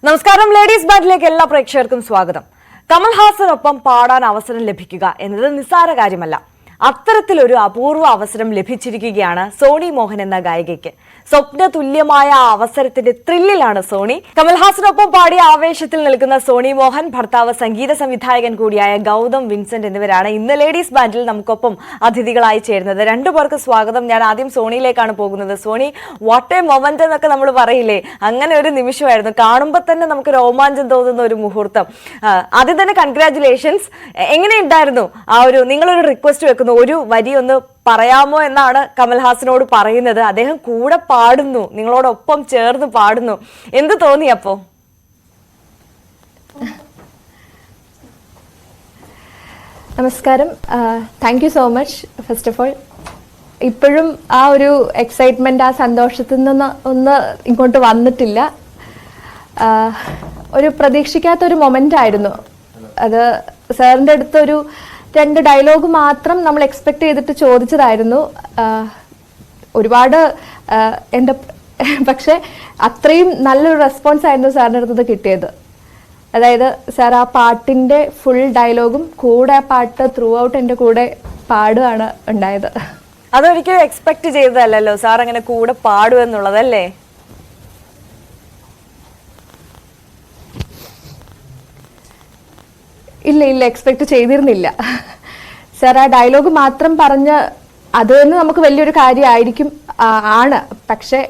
നമസ്കാരം. ലേഡീസ് ബാറ്റിലേക്ക് എല്ലാ പ്രേക്ഷകർക്കും സ്വാഗതം. കമൽഹാസനൊപ്പം പാടാൻ അവസരം ലഭിക്കുക എന്നത് നിസ്സാര കാര്യമല്ല. അത്തരത്തിലൊരു അപൂർവ അവസരം ലഭിച്ചിരിക്കുകയാണ് സോണി മോഹൻ എന്ന ഗായികയ്ക്ക്. സ്വപ്ന തുല്യമായ ആ അവസരത്തിന്റെ ത്രില്ലിലാണ് സോണി. കമൽഹാസനൊപ്പം പാടിയ ആവേശത്തിൽ നിൽക്കുന്ന സോണി മോഹൻ, ഭർത്താവ് സംഗീത സംവിധായകൻ കൂടിയായ ഗൗതം വിൻസെന്റ് എന്നിവരാണ് ഇന്ന് ലേഡീസ് ബാൻഡിൽ നമുക്കൊപ്പം അതിഥികളായി ചേരുന്നത്. രണ്ടുപേർക്ക് സ്വാഗതം. ഞാൻ ആദ്യം സോണിയിലേക്കാണ് പോകുന്നത്. സോണി, വാട്ട് എ മൊമെന്റ് എന്നൊക്കെ നമ്മൾ പറയില്ലേ, അങ്ങനെ ഒരു നിമിഷമായിരുന്നു. കാണുമ്പോൾ തന്നെ നമുക്ക് രോമാഞ്ചം തോന്നുന്ന ഒരു മുഹൂർത്തം. ആദ്യം തന്നെ കൺഗ്രാറ്റുലേഷൻസ്. എങ്ങനെയുണ്ടായിരുന്നു ആ ഒരു, നിങ്ങളൊരു റിക്വസ്റ്റ് വെക്കുന്നു, ഒരു വരി ഒന്ന് പറയാമോ എന്നാണ് കമൽഹാസനോട് പറയുന്നത്. അദ്ദേഹം കൂടെ പാടുന്നു, നിങ്ങളോടൊപ്പം ചേർന്ന് പാടുന്നു. എന്ത് തോന്നി അപ്പോ? നമസ്കാരം. Thank you so much. First of all, ഇപ്പോഴും ആ ഒരു എക്സൈറ്റ്മെന്റ്, ആ സന്തോഷത്തിൽ നിന്ന് ഒന്ന് ഇങ്ങോട്ട് വന്നിട്ടില്ല. ഒരു പ്രതീക്ഷിക്കാത്തൊരു മൊമെന്റ് ആയിരുന്നു അത്. സാറിൻ്റെ അടുത്തൊരു 2 ഡയലോഗ് മാത്രം നമ്മൾ എക്സ്പെക്ട് ചെയ്തിട്ട് ചോദിച്ചതായിരുന്നു. ഒരുപാട് പക്ഷെ അത്രയും നല്ലൊരു റെസ്പോൺസ് ആയിരുന്നു സാറിൻ്റെ അടുത്തത് കിട്ടിയത്. അതായത് സാർ ആ പാട്ടിൻ്റെ ഫുൾ ഡയലോഗും കൂടെ ആ പാട്ട് ത്രൂ ഔട്ട് എൻ്റെ കൂടെ പാടുകയാണ് ഉണ്ടായത്. അതൊരിക്കലും എക്സ്പെക്ട് ചെയ്തതല്ലോ സാർ അങ്ങനെ കൂടെ പാടുമെന്നുള്ളതല്ലേ? ഇല്ല, എക്സ്പെക്ട് ചെയ്തിരുന്നില്ല. സാർ ആ ഡയലോഗ് മാത്രം പറഞ്ഞ് അത് തന്നെ നമുക്ക് വലിയൊരു കാര്യമായിരിക്കും ആണ്. പക്ഷെ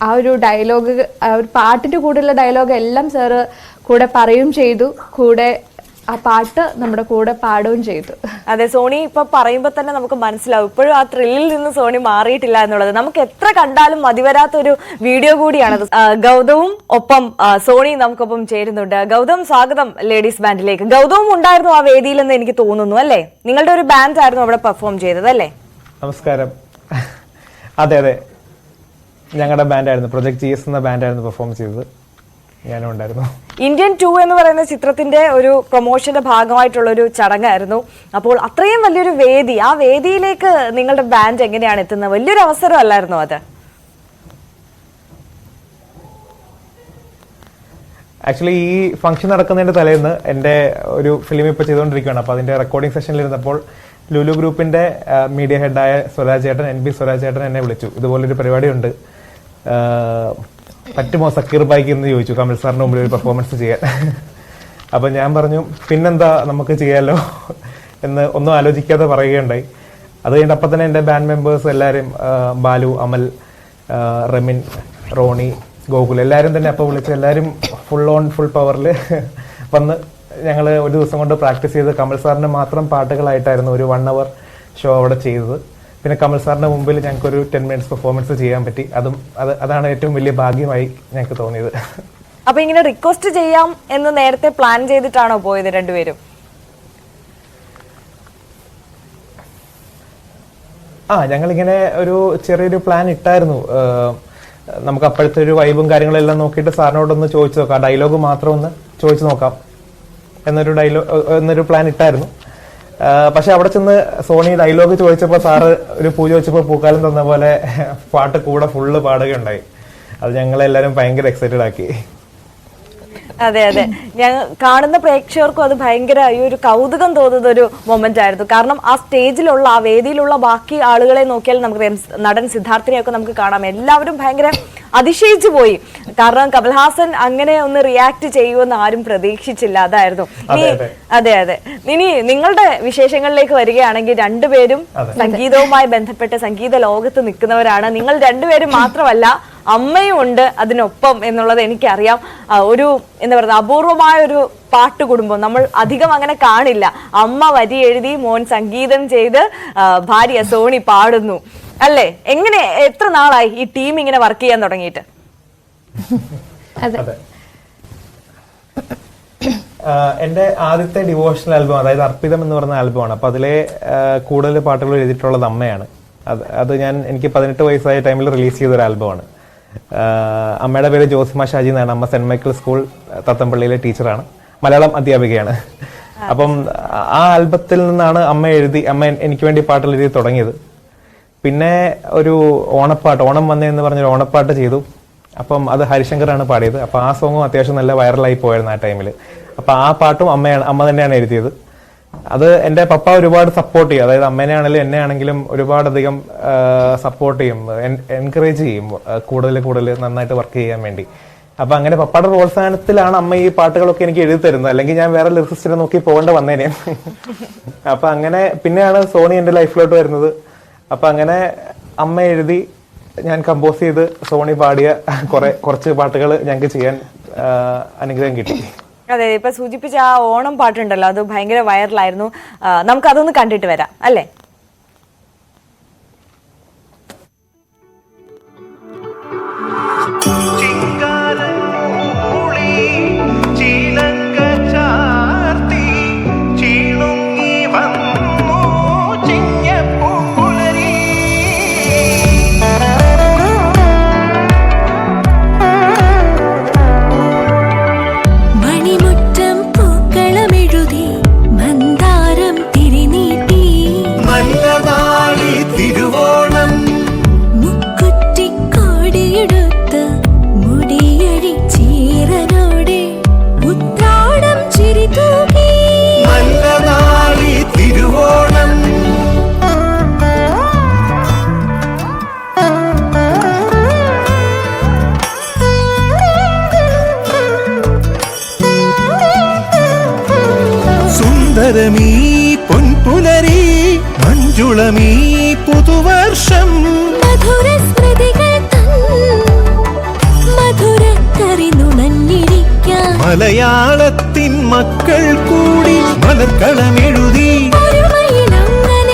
ആ ഒരു ഡയലോഗ്, ആ ഒരു പാട്ടിൻ്റെ കൂടെയുള്ള ഡയലോഗ് എല്ലാം സാറ് കൂടെ പറയുകയും ചെയ്തു, കൂടെ ആ പാട്ട് നമ്മുടെ കൂടെ പാടുകയും ചെയ്തു. അതെ, സോണി ഇപ്പൊ പറയുമ്പോ തന്നെ നമുക്ക് മനസ്സിലാവും ഇപ്പോഴും ആ ത്രില്ലിൽ നിന്ന് സോണി മാറിയിട്ടില്ല എന്നുള്ളത്. നമുക്ക് എത്ര കണ്ടാലും മതിവരാത്തൊരു വീഡിയോ കൂടിയാണത്. ഗൗതവും ഒപ്പം സോണിയും നമുക്കൊപ്പം ചേരുന്നുണ്ട്. ഗൗതം, സ്വാഗതം ലേഡീസ് ബാൻഡിലേക്ക്. ഗൗതവും ഉണ്ടായിരുന്നു ആ വേദിയിലെന്ന് എനിക്ക് തോന്നുന്നു, അല്ലേ? നിങ്ങളുടെ ഒരു ബാൻഡ് ആയിരുന്നു അവിടെ പെർഫോം ചെയ്തത്, അല്ലേ? നമസ്കാരം. അതെ, ഞങ്ങളുടെ ബാൻഡായിരുന്നു, പ്രൊജക്ട് GS എന്ന ബാൻഡായിരുന്നു പെർഫോം ചെയ്തത്. ഞാനും ഉണ്ടായിരുന്നു. ഇന്ത്യൻ 2 എന്ന് പറയുന്ന ചിത്രത്തിന്റെ ഒരു പ്രൊമോഷന്റെ ഭാഗമായിട്ടുള്ള ഒരു ചടങ്ങായിരുന്നു. അപ്പോൾ അത്രയും വലിയൊരു വേദി, ആ വേദിയിലേക്ക് നിങ്ങളുടെ ബാൻഡ് എങ്ങനെയാണ് എത്തുന്നത്? വലിയൊരു അവസരം അല്ലായിരുന്നോ അത്? ആക്ച്വലി ഈ ഫംഗ്ഷൻ നടക്കുന്നതിന്റെ തലേന്ന് എൻ്റെ ഒരു ഫിലിം ഇപ്പോൾ ചെയ്തുകൊണ്ടിരിക്കുകയാണ്. അപ്പോൾ അതിന്റെ റെക്കോർഡിംഗ് സെഷനിലിരുന്നപ്പോൾ ലുലു ഗ്രൂപ്പിന്റെ മീഡിയ ഹെഡായ സ്വരാജ് ചേട്ടൻ, NB സ്വരാജ് ചേട്ടൻ എന്നെ വിളിച്ചു. ഇതുപോലൊരു പരിപാടിയുണ്ട്, പറ്റുമോ സക്കീർ ബായിക്ക് എന്ന് ചോദിച്ചു, കമൽ സാറിന് മുമ്പിൽ ഒരു പെർഫോമൻസ് ചെയ്യാൻ. അപ്പം ഞാൻ പറഞ്ഞു പിന്നെന്താ നമുക്ക് ചെയ്യാമല്ലോ എന്ന് ഒന്നും ആലോചിക്കാതെ പറയുകയുണ്ടായി. അത് കഴിഞ്ഞിട്ട് അപ്പം തന്നെ എൻ്റെ ബാൻഡ് മെമ്പേഴ്സ് എല്ലാവരും, ബാലു, അമൽ, റെമിൻ, റോണി, ഗോകുൽ, എല്ലാവരും തന്നെ അപ്പോൾ വിളിച്ച് എല്ലാവരും ഫുൾ പവറിൽ വന്ന് ഞങ്ങൾ ഒരു ദിവസം കൊണ്ട് പ്രാക്ടീസ് ചെയ്ത് കമൽ സാറിന് മാത്രം പാട്ടുകളായിട്ടായിരുന്നു ഒരു 1 hour ഷോ അവിടെ ചെയ്തത്. പിന്നെ കമൽ സാറിന്റെ മുമ്പിൽ ഞങ്ങൾക്കൊരു 10 minutes പെർഫോമൻസ് ചെയ്യാൻ പറ്റി. അതാണ് ഏറ്റവും വലിയ ഭാഗ്യമായി ഞങ്ങൾക്ക് തോന്നിയത്. അപ്പൊ ഇങ്ങനെ റിക്വസ്റ്റ് ചെയ്യാം എന്ന് നേരത്തെ പ്ലാൻ ചെയ്തിട്ടാണോ പോയത് രണ്ടുപേരും? ഞങ്ങളിങ്ങനെ ഒരു ചെറിയൊരു പ്ലാൻ ഇട്ടായിരുന്നു. നമുക്ക് അപ്പോഴത്തെ ഒരു വൈബും കാര്യങ്ങളെല്ലാം നോക്കിയിട്ട് സാറിനോടൊന്ന് ചോദിച്ചു നോക്കാം, ഡയലോഗ് മാത്രം ഒന്ന് ചോദിച്ചു നോക്കാം എന്നൊരു പ്ലാൻ ഇട്ടായിരുന്നു. പക്ഷെ അവിടെ ചെന്ന് സോണി ഡയലോഗ് ചോദിച്ചപ്പോൾ സാറ് ഒരു പൂജ വെച്ചപ്പോൾ പൂക്കാലം തന്ന പോലെ പാട്ട് കൂടെ ഫുള്ള് പാടുകയുണ്ടായി. അത് ഞങ്ങളെല്ലാവരും ഭയങ്കര എക്സൈറ്റഡ് ആക്കി. അതെ, ഞങ്ങൾ കാണുന്ന പ്രേക്ഷകർക്കും അത് ഭയങ്കര ഈ ഒരു കൗതുകം തോന്നുന്ന ഒരു മൊമെന്റ് ആയിരുന്നു. കാരണം ആ സ്റ്റേജിലുള്ള, ആ വേദിയിലുള്ള ബാക്കി ആളുകളെ നോക്കിയാൽ നമുക്ക് നടൻ സിദ്ധാർത്ഥിനെയൊക്കെ നമുക്ക് കാണാം. എല്ലാവരും ഭയങ്കര അതിശയിച്ചു പോയി. കാരണം കമൽഹാസൻ അങ്ങനെ ഒന്ന് റിയാക്ട് ചെയ്യുമെന്ന് ആരും പ്രതീക്ഷിച്ചില്ല. അതായിരുന്നു. അതെ. ഇനി നിങ്ങളുടെ വിശേഷങ്ങളിലേക്ക് വരികയാണെങ്കിൽ രണ്ടുപേരും സംഗീതവുമായി ബന്ധപ്പെട്ട് സംഗീത ലോകത്ത് നിൽക്കുന്നവരാണ്. നിങ്ങൾ രണ്ടുപേരും മാത്രമല്ല, അമ്മയും ഉണ്ട് അതിനൊപ്പം എന്നുള്ളത് എനിക്കറിയാം. ഒരു എന്താ പറയുക, അപൂർവമായ ഒരു പാട്ട് കുടുംബം നമ്മൾ അധികം അങ്ങനെ കാണില്ല. അമ്മ വരി എഴുതി, മോൻ സംഗീതം ചെയ്ത്, ഭാര്യ സോണി പാടുന്നു, അല്ലേ? എങ്ങനെ, എത്ര നാളായി ഈ ടീം ഇങ്ങനെ വർക്ക് ചെയ്യാൻ തുടങ്ങിയിട്ട്? എന്റെ ആദ്യത്തെ ഡിവോഷണൽ ആൽബം, അതായത് അർപ്പിതം എന്ന് പറയുന്ന ആൽബമാണ്. അപ്പൊ അതിലെ കൂടുതൽ പാട്ടുകൾ എഴുതിയിട്ടുള്ളത് അമ്മയാണ്. എനിക്ക് 18 വയസ്സായ ടൈമിൽ റിലീസ് ചെയ്ത ഒരു ആൽബമാണ്. അമ്മയുടെ പേര് ജോസിമ ഷാജി എന്നാണ്. അമ്മ സെന്റ് മൈക്കിൾ സ്കൂൾ തത്തമ്പള്ളിയിലെ ടീച്ചറാണ്, മലയാളം അധ്യാപികയാണ്. അപ്പം ആ ആൽബത്തിൽ നിന്നാണ് അമ്മ എനിക്ക് വേണ്ടി പാട്ടുകൾ എഴുതി തുടങ്ങിയത്. പിന്നെ ഒരു ഓണപ്പാട്ട്, ഓണം വന്നേ എന്ന് പറഞ്ഞൊരു ഓണപ്പാട്ട് ചെയ്തു. അപ്പം അത് ഹരിശങ്കറാണ് പാടിയത്. അപ്പോൾ ആ സോങ്ങും അത്യാവശ്യം നല്ല വൈറലായി പോയായിരുന്നു ആ ടൈമിൽ. അപ്പോൾ ആ പാട്ടും അമ്മ തന്നെയാണ് എഴുതിയത്. അത് എൻ്റെ പപ്പ ഒരുപാട് സപ്പോർട്ട് ചെയ്യും. അതായത് അമ്മേനെ ആണെങ്കിലും എന്നെ ആണെങ്കിലും ഒരുപാടധികം സപ്പോർട്ട് ചെയ്യും, എൻകറേജ് ചെയ്യും കൂടുതൽ നന്നായിട്ട് വർക്ക് ചെയ്യാൻ വേണ്ടി. അപ്പൊ അങ്ങനെ പപ്പയുടെ പ്രോത്സാഹനത്തിലാണ് അമ്മ ഈ പാട്ടുകളൊക്കെ എനിക്ക് എഴുതി തരുന്നത്. അല്ലെങ്കിൽ ഞാൻ വേറെ ലിറിസിസ്റ്റിനെ നോക്കി പോകേണ്ട വന്നേനെ. അപ്പൊ അങ്ങനെ പിന്നെയാണ് സോണി എൻ്റെ ലൈഫിലോട്ട് വരുന്നത്. അപ്പൊ അങ്ങനെ അമ്മ എഴുതി, ഞാൻ കമ്പോസ് ചെയ്ത് സോണി പാടിയ കുറച്ച് പാട്ടുകൾ ഞങ്ങൾക്ക് ചെയ്യാൻ അനുഗ്രഹം കിട്ടി. അതെ, ഇപ്പൊ സൂചിപ്പിച്ച ആ ഓണം പാട്ടുണ്ടല്ലോ, അത് ഭയങ്കര വൈറലായിരുന്നു. നമുക്ക് അതൊന്ന് കണ്ടിട്ട് വരാം അല്ലേ? സുന്ദരമീ പൊൻപുലരി മഞ്ജുളമീ പുതുവർഷം മധുര സ്മൃതികൾ മധുരക്കറി നുണഞ്ഞിരിക്കാം മലയാളത്തിൻ മക്കൾ കൂടി മലർക്കളമെഴുതി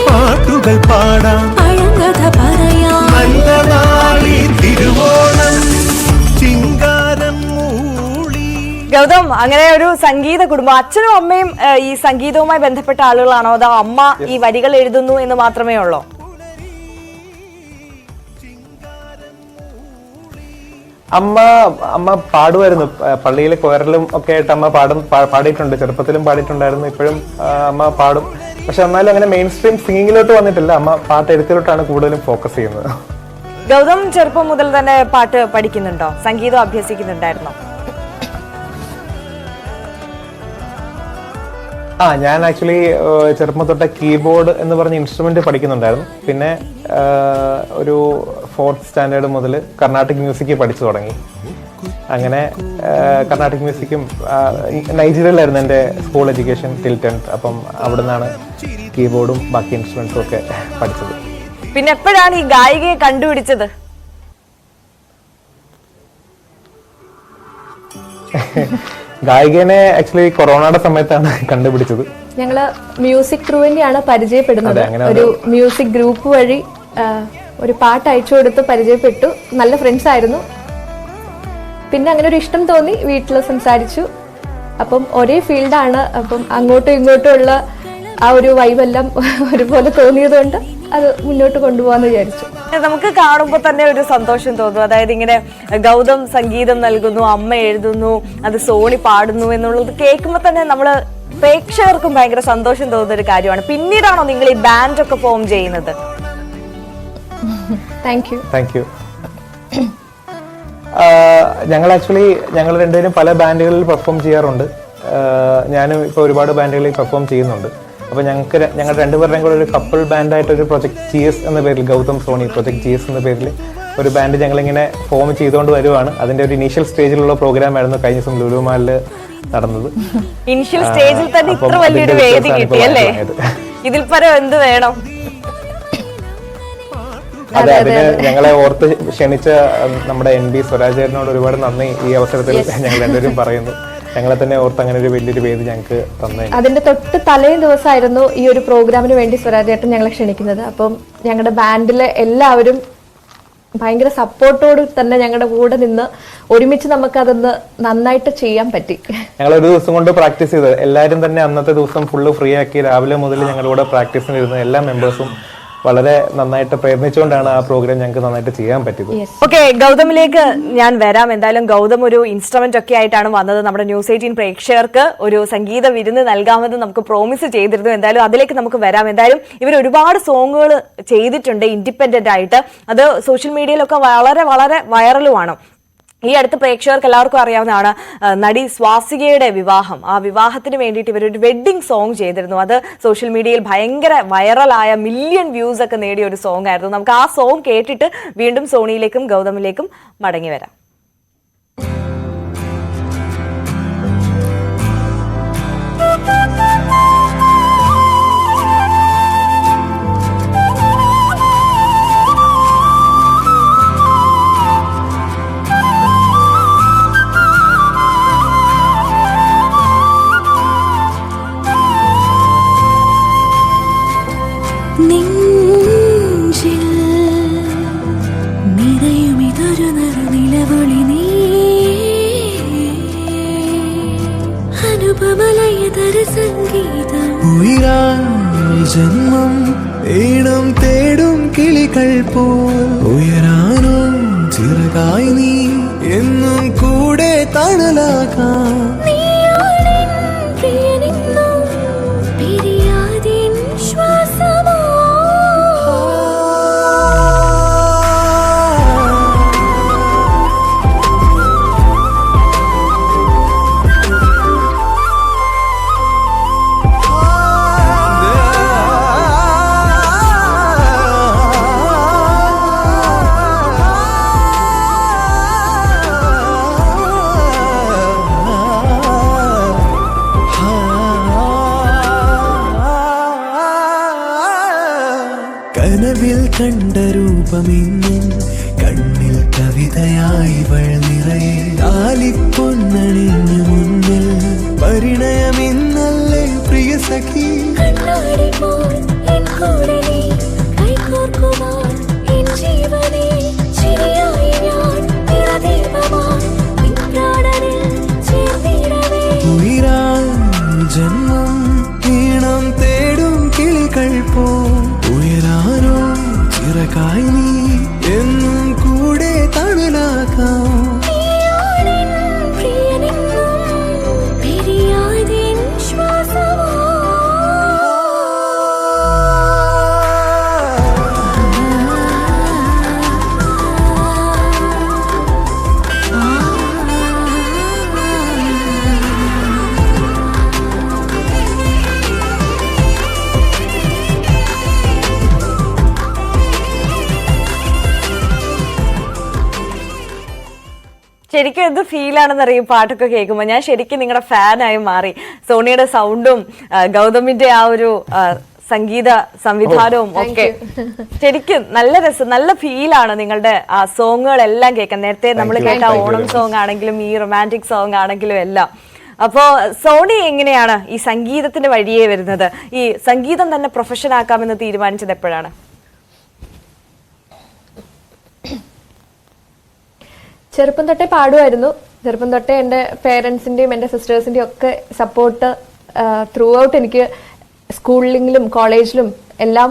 പാട്ടുകൾ പാടാം പഴങ്കഥ പറയാം നല്ല നാളി തിരുവോണം ചിങ്കാരം മൂളി. ഗൗതം, അങ്ങനെ ഒരു സംഗീത കുടുംബം, അച്ഛനും അമ്മയും ഈ സംഗീതവുമായി ബന്ധപ്പെട്ട ആളുകളാണോ, അതോ അമ്മ ഈ വരികൾ എഴുതുന്നു എന്ന് മാത്രമേ ഉള്ളോ? അമ്മ പാടുമായിരുന്നു. പള്ളിയിലെ കൊയറിലും ഒക്കെ ആയിട്ട് അമ്മ പാടിയിട്ടുണ്ട്. ചെറുപ്പത്തിലും പാടിയിട്ടുണ്ടായിരുന്നു. ഇപ്പോഴും അമ്മ പാടും. പക്ഷെ എന്നാലും അങ്ങനെ മെയിൻ സ്ട്രീം സിംഗിങ്ങിലോട്ട് വന്നിട്ടില്ല. അമ്മ പാട്ട് എഴുത്തിലോട്ടാണ് കൂടുതലും ഫോക്കസ് ചെയ്യുന്നത്. ഗൗതം ചെറുപ്പം മുതൽ തന്നെ പാട്ട് പഠിക്കുന്നുണ്ടോ? സംഗീതം അഭ്യസിക്കുന്നുണ്ടായിരുന്നോ? ഞാൻ ആക്ച്വലി ചെറുപ്പം തൊട്ട കീബോർഡ് എന്ന് പറഞ്ഞ ഇൻസ്ട്രുമെന്റ് പഠിക്കുന്നുണ്ടായിരുന്നു. പിന്നെ ഒരു 4th സ്റ്റാൻഡേർഡ് മുതൽ കർണാട്ടിക് മ്യൂസിക് പഠിച്ചു തുടങ്ങി. അങ്ങനെ കർണാട്ടിക് മ്യൂസിക്കും നൈജീരിയയിലായിരുന്നു എൻ്റെ സ്കൂൾ എഡ്യൂക്കേഷൻ ടിൽ 10th. അപ്പം അവിടെ നിന്നാണ് കീബോർഡും ബാക്കി ഇൻസ്ട്രുമെന്റ്സും ഒക്കെ പഠിച്ചത്. പിന്നെ എപ്പോഴാണ് ഈ ഗായികയെ കണ്ടുപിടിച്ചത്? ഗായികനെ ആക്ച്വലി കൊറോണയുടെ സമയത്താണ് കണ്ടുപിടിച്ചത്. ഞങ്ങള് മ്യൂസിക് ത്രൂ തന്നെയാണ് പരിചയപ്പെടുന്നത്. ഒരു മ്യൂസിക് ഗ്രൂപ്പ് വഴി ഒരു പാട്ട് അയച്ചു കൊടുത്ത് പരിചയപ്പെട്ടു. നല്ല ഫ്രണ്ട്സ് ആയിരുന്നു. പിന്നെ അങ്ങനെ ഒരു ഇഷ്ടം തോന്നി, വീട്ടിൽ സംസാരിച്ചു. അപ്പം ഒരേ ഫീൽഡാണ്. അപ്പം അങ്ങോട്ടും ഇങ്ങോട്ടും ഉള്ള ആ ഒരു വൈബെല്ലാം ഒരുപോലെ തോന്നിയത് കൊണ്ട് അത് മുന്നോട്ട് കൊണ്ടുപോകാന്ന് വിചാരിച്ചു. നമുക്ക് കാണുമ്പോൾ തന്നെ ഒരു സന്തോഷം തോന്നും. അതായത് ഇങ്ങനെ ഗൗതം സംഗീതം നൽകുന്നു, അമ്മ എഴുതുന്നു, അത് സോണി പാടുന്നു എന്നുള്ളത് കേൾക്കുമ്പോൾ തന്നെ നമ്മള് പ്രേക്ഷകർക്കും ഭയങ്കര സന്തോഷം തോന്നുന്ന ഒരു കാര്യമാണ്. പിന്നീടാണോ നിങ്ങൾ ഈ ബാൻഡ് ഒക്കെ ഫോം ചെയ്യുന്നത്? Thank you. ഞങ്ങൾ രണ്ടുപേരും പല ബാൻഡുകളിൽ പെർഫോം ചെയ്യാറുണ്ട്. ഞാനും ഇപ്പോൾ ഒരുപാട് ബാൻഡുകളിൽ പെർഫോം ചെയ്യുന്നുണ്ട്. അപ്പോൾ ഞങ്ങൾ രണ്ടുപേരുടെയും കൂടെ ഒരു കപ്പിൾ ബാൻഡായിട്ട് ഒരു പ്രൊജക്ട് GS എന്ന പേരിൽ, ഗൗതം സോണി പ്രൊജക്ട് GS എന്ന പേരിൽ ഒരു ബാൻഡ് ഞങ്ങളിങ്ങനെ ഫോം ചെയ്തുകൊണ്ട് വരുവാണ്. അതിന്റെ ഒരു ഇനീഷ്യൽ സ്റ്റേജിലുള്ള പ്രോഗ്രാം ആയിരുന്നു കഴിഞ്ഞ ദിവസം ലുലു മാളിൽ നടന്നത്. ഇനിഷ്യൽ സ്റ്റേജിൽ തന്നെ ഇത്ര വലിയൊരു വേദി കിട്ടിയല്ലേ? ഇതിൽ പരം എന്ത് വേണം? അതെ, അതിന് ഞങ്ങളെ ഓർത്ത് ക്ഷണിച്ച നമ്മുടെ NB സ്വരാജേട്ടനോട് ഒരുപാട് നന്ദി ഈ അവസരത്തിൽ ഞങ്ങൾ രണ്ടുപേരും പറയുന്നു. ഞങ്ങളെ തന്നെ ഓർത്ത് അങ്ങനെ ഒരു വലിയൊരു വേദി ഞങ്ങൾക്ക് തന്നെ. അതിന്റെ തൊട്ട് തലേ ദിവസമായിരുന്നു ഈ ഒരു പ്രോഗ്രാമിന് വേണ്ടി സ്വരാജേട്ടൻ ഞങ്ങളെ ക്ഷണിക്കുന്നത്. അപ്പം ഞങ്ങളുടെ ബാൻഡിലെ എല്ലാവരും ഭയങ്കര സപ്പോർട്ടോട് തന്നെ ഞങ്ങളുടെ കൂടെ നിന്ന് ഒരുമിച്ച് നമുക്കതൊന്ന് നന്നായിട്ട് ചെയ്യാൻ പറ്റി. ഞങ്ങൾ ഒരു ദിവസം കൊണ്ട് പ്രാക്ടീസ് ചെയ്തത്. എല്ലാവരും തന്നെ അന്നത്തെ ദിവസം ഫുള്ള് ഫ്രീ ആക്കി രാവിലെ മുതൽ ഞങ്ങളുടെ കൂടെ പ്രാക്ടീസിന് ഇരുന്ന എല്ലാ മെമ്പേഴ്സും വളരെ നന്നായിട്ട് പ്രയത്നിച്ചുകൊണ്ടാണ് ആ പ്രോഗ്രാം ഞങ്ങൾക്ക് നന്നായിട്ട് ചെയ്യാൻ പറ്റിയത്. ഓക്കെ, ഗൗതമിലേക്ക് ഞാൻ വരാം. എന്തായാലും ഗൗതം ഒരു ഇൻസ്ട്രുമെന്റ് ഒക്കെ ആയിട്ടാണ് വന്നത്. നമ്മുടെ ന്യൂസ് 18 പ്രേക്ഷകർക്ക് ഒരു സംഗീത വിരുന്ന് നൽകാമെന്ന് നമുക്ക് പ്രോമിസ് ചെയ്തിരുന്നു. എന്തായാലും അതിലേക്ക് നമുക്ക് വരാം. എന്തായാലും ഇവർ ഒരുപാട് സോങ്ങുകൾ ചെയ്തിട്ടുണ്ട് ഇൻഡിപെൻഡന്റ് ആയിട്ട്. അത് സോഷ്യൽ മീഡിയയിലൊക്കെ വളരെ വളരെ വൈറലുമാണ്. ഈ അടുത്ത് പ്രേക്ഷകർക്ക് എല്ലാവർക്കും അറിയാവുന്നതാണ് നടി സ്വാസികയുടെ വിവാഹം. ആ വിവാഹത്തിന് വേണ്ടിയിട്ട് ഇവരൊരു വെഡ്ഡിംഗ് സോങ് ചെയ്തിരുന്നു. അത് സോഷ്യൽ മീഡിയയിൽ ഭയങ്കര വൈറലായ മില്യൺ വ്യൂസ് ഒക്കെ നേടിയ ഒരു സോങ് ആയിരുന്നു. നമുക്ക് ആ സോങ് കേട്ടിട്ട് വീണ്ടും സോണിയിലേക്കും ഗൗതമിലേക്കും മടങ്ങി വരാം. നെഞ്ചിൽ നിറയുമിതൊരു നറുനിലവൊളി നീ അനുപമലയതര സംഗീതം ഉയരായി ജന്മം ഈണം തേടും കിളികൾ പോ ഉയരാനോ ചിറകായി നീ എന്നും കൂടെ തണലാകാം നീയാണെൻ പ്രിയനെന്നും പിരിയാതിൻ ശ്വാസമോ കനവിൽ കണ്ട രൂപമിന്നും കണ്ണിൽ കവിതയായി വൾ നിറയെ താലിപ്പൊന്നണിഞ്ഞു മുന്നിൽ പരിണയമിന്നല്ലേ പ്രിയ സഖി കണ്ണാടി പോൽ എൻ കൂടെ നീ കൈകോർക്കുമോ എൻ ജീവനെ ചിരിയായി ഞാൻ നിറദീപമായി നിൻ പ്രാണനിൽ ചേർന്നിടവേ ഉയരാൻ ജന്മം ഈണം തേടും കിളികൾ പോ ഉയരാനോ ചിറകായി നീ എന്നും കൂടെ തണലാക്കാം നീയാണെൻ പ്രിയനെന്നും പിരിയാതിൻ ശ്വാസമോ ശരിക്കും എന്ത് ഫീലാണെന്നറിയും പാട്ടൊക്കെ കേൾക്കുമ്പോൾ. ഞാൻ ശരിക്കും നിങ്ങളുടെ ഫാനായി മാറി. സോണിയുടെ സൗണ്ടും ഗൗതമിന്റെ ആ ഒരു സംഗീത സംവിധാനവും ഒക്കെ ശരിക്കും നല്ല രസം, നല്ല ഫീലാണ് നിങ്ങളുടെ ആ സോങ്ങുകളെല്ലാം കേൾക്കാൻ. നേരത്തെ നമ്മൾ കേട്ട ഓണം സോങ് ആണെങ്കിലും ഈ റൊമാൻറ്റിക് സോങ് ആണെങ്കിലും എല്ലാം. അപ്പോ സോണി എങ്ങനെയാണ് ഈ സംഗീതത്തിന്റെ വഴിയേ വരുന്നത്? ഈ സംഗീതം തന്നെ പ്രൊഫഷൻ ആക്കാമെന്ന് തീരുമാനിച്ചത് എപ്പോഴാണ്? ചെറുപ്പം തൊട്ടേ പാടുമായിരുന്നു. ചെറുപ്പം തൊട്ടേ എൻ്റെ പേരൻസിൻ്റെയും എൻ്റെ സിസ്റ്റേഴ്സിൻ്റെയും ഒക്കെ സപ്പോർട്ട് ത്രൂ ഔട്ട് എനിക്ക് സ്കൂളിലും കോളേജിലും എല്ലാം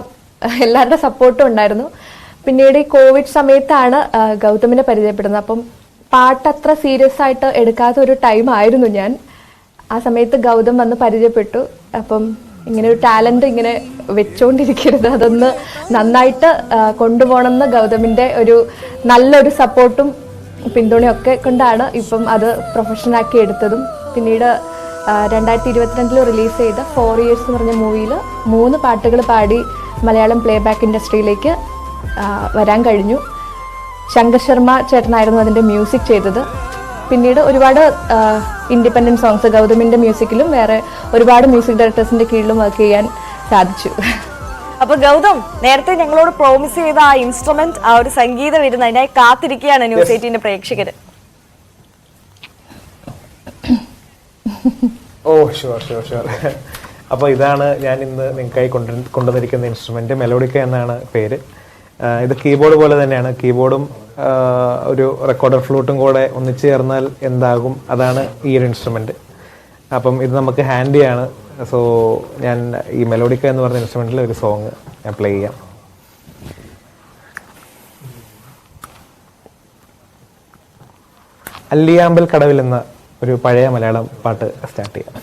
എല്ലാവരുടെ സപ്പോർട്ടും ഉണ്ടായിരുന്നു. പിന്നീട് ഈ കോവിഡ് സമയത്താണ് ഗൗതമിനെ പരിചയപ്പെടുന്നത്. അപ്പം പാട്ട് അത്ര സീരിയസ് ആയിട്ട് എടുക്കാത്ത ഒരു ടൈം ആയിരുന്നു ഞാൻ. ആ സമയത്ത് ഗൗതം വന്ന് പരിചയപ്പെട്ടു. അപ്പം ഇങ്ങനെ ഒരു ടാലന്റ് ഇങ്ങനെ വെച്ചുകൊണ്ടിരിക്കരുത്, അതൊന്ന് നന്നായിട്ട് കൊണ്ടുപോകണമെന്ന് ഗൗതമിൻ്റെ ഒരു നല്ലൊരു സപ്പോർട്ടും പിന്തുണയൊക്കെ കൊണ്ടാണ് ഇപ്പം അത് പ്രൊഫഷനാക്കി എടുത്തതും. പിന്നീട് 2022 റിലീസ് ചെയ്ത 4 Years എന്ന് പറഞ്ഞ മൂവിയിൽ 3 പാട്ടുകൾ പാടി മലയാളം പ്ലേബാക്ക് ഇൻഡസ്ട്രിയിലേക്ക് വരാൻ കഴിഞ്ഞു. ശങ്കർ ശർമ്മ ചേട്ടനായിരുന്നു അതിൻ്റെ മ്യൂസിക് ചെയ്തത്. പിന്നീട് ഒരുപാട് ഇൻഡിപെൻഡൻറ്റ് സോങ്സ് ഗൗതമിൻ്റെ മ്യൂസിക്കിലും വേറെ ഒരുപാട് മ്യൂസിക് ഡയറക്ടേഴ്സിൻ്റെ കീഴിലും വർക്ക് ചെയ്യാൻ സാധിച്ചു. അപ്പൊ ഗൗതം, നേരത്തെ ഞങ്ങളോട് പ്രോമിസ് ചെയ്ത ആ ഇൻസ്ട്രുമെന്റ്, ആ ഒരു സംഗീതം വരുന്ന അതിനായി കാത്തിരിക്കുകയാണ് ന്യൂസ് 18 പ്രേക്ഷകര്. Oh sure sure sure. അപ്പോൾ ഇതാണ് ഞാൻ ഇന്ന് നിങ്ങൾക്കായി കൊണ്ടുവന്നിരിക്കുന്ന ഇൻസ്ട്രുമെന്റ്. മെലോഡിക്ക എന്നാണ് പേര്. ഇത് കീബോർഡ് പോലെ തന്നെയാണ്. കീബോർഡും ഒരു റെക്കോർഡർ ഫ്ലൂട്ടും കൂടെ ഒന്നിച്ചു ചേർന്നാൽ എന്താകും, അതാണ് ഈ ഒരു ഇൻസ്ട്രുമെന്റ്. അപ്പം ഇത് നമുക്ക് ഹാൻഡിയാണ്. സോ ഞാൻ ഈ മെലോഡിക്ക എന്ന് പറഞ്ഞ ഇൻസ്ട്രുമെന്റിൽ ഒരു സോങ് ഞാൻ പ്ലേ ചെയ്യാം. അല്ലിയാമ്പൽ കടവിൽ എന്ന ഒരു പഴയ മലയാളം പാട്ട് സ്റ്റാർട്ട് ചെയ്യാം.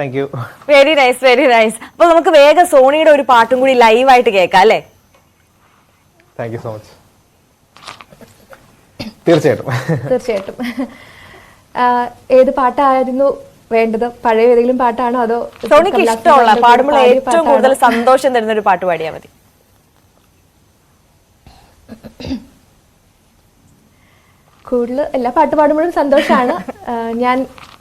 Thank you. Very nice, very nice. അപ്പൊ നമുക്ക് വേഗം സോണിയുടെ ഒരു പാട്ടും കൂടി ലൈവായിട്ട് കേൾക്കാം അല്ലേ? Thank you so much. തീർച്ചയായിട്ടും. തീർച്ചയായിട്ടും. ഏത് പാട്ടായിരുന്നു വേണ്ടത്? പഴയ ഏതെങ്കിലും പാട്ടാണോ അതോ സോണിക്ക് ഇഷ്ടമുള്ള പാടുമ്പോൾ ഏറ്റവും കൂടുതൽ സന്തോഷം തരുന്ന ഒരു പാട്ട് പാടിയാൽ മതി. കൂടുതൽ എല്ലാ പാട്ട് പാടുമ്പോഴും സന്തോഷമാണ്. ഞാൻ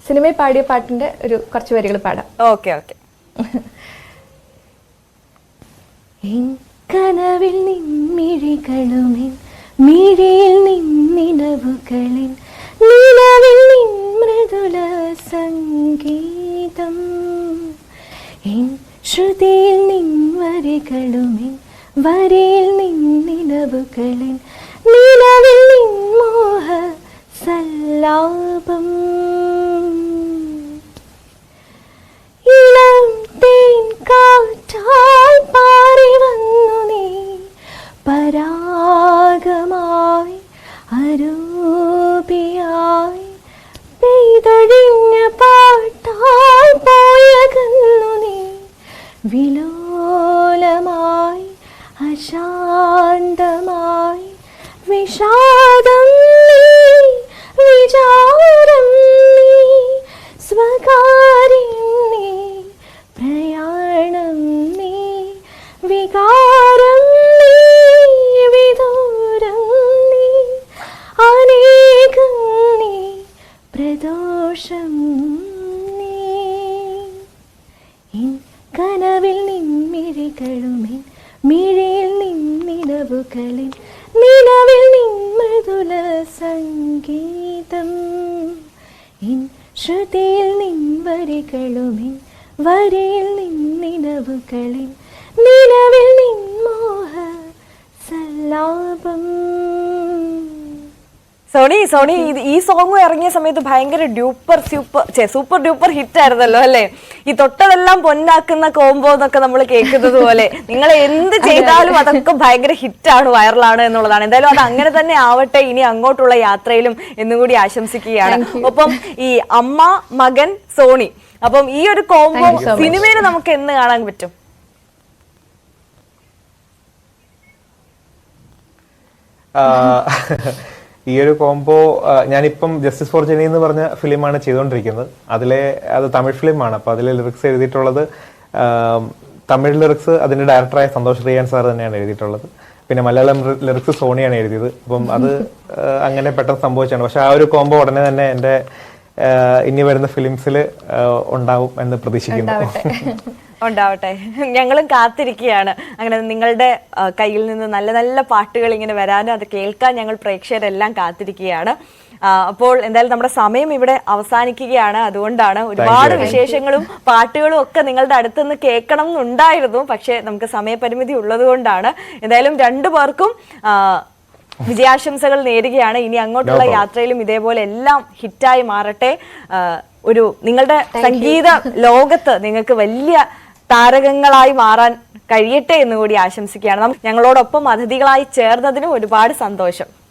സിനിമയിൽ പാടിയ പാട്ടിന്റെ ഒരു കുറച്ച് വരികൾ പാടാം. Okay okay. കനവിൽ നിൻമിഴികളുമിൻ മിഴിയിൽ നിന്നിനവുകളിൻ നിലവിൽ നിൻ മൃദുല സംഗീതം എൻ ശ്രുതിയിൽ നിൻ വരികളുമിൻ വരിയിൽ നിന്നിനവുകളിൻ നിലവിൽ നിൻ മോഹ സല്ലാപം ഇളം തേൻ കാറ്റായി പാറി വന്നു നീ പരാഗമായി അരൂപിയായി പെയ്തൊഴിഞ്ഞ പാട്ടായി പോയകന്നു നീ വിലോലമായി അശാന്തമായി വിഷാദം നീ വിചാരം നീ സ്വകാര്യം നീ പ്രയാണം നീ വികാരം നീ വിദൂരം നീ അനേകം നീ പ്രദോഷം നീ എൻ കനവിൽ നിൻമിഴികളുമിൻ മിഴിയിൽ നിന്നിനവുകളിൻ നിലവിൽ നിൻ മൃദുല സംഗീതം എൻ ശ്രുതിയിൽ നിൻ വരികളുമിൻ വരിയിൽ നിന്നിനവുകളിൻ നിലവിൽ നിൻ മോഹ സല്ലാപം. സോണി ഈ സോങ് ഇറങ്ങിയ സമയത്ത് ഭയങ്കര സൂപ്പർ ഡ്യൂപ്പർ ഹിറ്റ് ആയിരുന്നല്ലോ അല്ലേ? ഈ തൊട്ടതെല്ലാം പൊന്നാക്കുന്ന കോംബോ എന്നൊക്കെ നമ്മൾ കേൾക്കുന്നത് പോലെ നിങ്ങൾ എന്ത് ചെയ്താലും അതൊക്കെ ഭയങ്കര ഹിറ്റാണ്, വൈറലാണ് എന്നുള്ളതാണ്. എന്തായാലും അത് അങ്ങനെ തന്നെ ആവട്ടെ ഇനി അങ്ങോട്ടുള്ള യാത്രയിലും എന്നും കൂടി ആശംസിക്കുകയാണ്. ഒപ്പം ഈ അമ്മ മകൻ സോണി, അപ്പം ഈ ഒരു കോംബോ സിനിമയിൽ നമുക്ക് എന്ന് കാണാൻ പറ്റും? ഈ ഒരു കോംബോ ഞാനിപ്പം ജസ്റ്റിസ് ഫോർ ജെനി എന്ന് പറഞ്ഞ ഫിലിമാണ് ചെയ്തുകൊണ്ടിരിക്കുന്നത്. അത് തമിഴ് ഫിലിമാണ്. അപ്പോൾ അതിലെ ലിറിക്സ് എഴുതിയിട്ടുള്ളത് തമിഴ് ലിറിക്സ് അതിന്റെ ഡയറക്ടറായ സന്തോഷ് റിയാൻ സാർ തന്നെയാണ് എഴുതിയിട്ടുള്ളത്. പിന്നെ മലയാളം ലിറിക്സ് സോണിയാണ് എഴുതിയത്. അപ്പം അത് അങ്ങനെ പെട്ടെന്ന് സംഭവിച്ചാണ്. പക്ഷെ ആ ഒരു കോംബോ ഉടനെ തന്നെ എൻ്റെ ഇനി വരുന്ന ഫിലിംസിൽ ഉണ്ടാവും എന്ന് പ്രതീക്ഷിക്കുന്നു. ഉണ്ടാവട്ടെ, ഞങ്ങളും കാത്തിരിക്കുകയാണ്. അങ്ങനെ നിങ്ങളുടെ കയ്യിൽ നിന്ന് നല്ല നല്ല പാട്ടുകൾ ഇങ്ങനെ വരാനും അത് കേൾക്കാൻ ഞങ്ങൾ പ്രേക്ഷകരെല്ലാം കാത്തിരിക്കുകയാണ്. അപ്പോൾ എന്തായാലും നമ്മുടെ സമയം ഇവിടെ അവസാനിക്കുകയാണ്. അതുകൊണ്ടാണ് ഒരുപാട് വിശേഷങ്ങളും പാട്ടുകളും ഒക്കെ നിങ്ങളുടെ അടുത്തുനിന്ന് കേൾക്കണം എന്നുണ്ടായിരുന്നു. പക്ഷെ നമുക്ക് സമയപരിമിതി ഉള്ളത് കൊണ്ടാണ്. എന്തായാലും രണ്ടു പേർക്കും വിജയാശംസകൾ നേരുകയാണ്. ഇനി അങ്ങോട്ടുള്ള യാത്രയിലും ഇതേപോലെ എല്ലാം ഹിറ്റായി മാറട്ടെ. നിങ്ങളുടെ സംഗീത ലോകത്ത് നിങ്ങൾക്ക് വലിയ താരകങ്ങളായി മാറാൻ കഴിയട്ടെ എന്ന് കൂടി ആശംസിക്കുകയാണ്. ഞങ്ങളോടൊപ്പം അതിഥികളായി ചേർന്നതിനും ഒരുപാട് സന്തോഷം.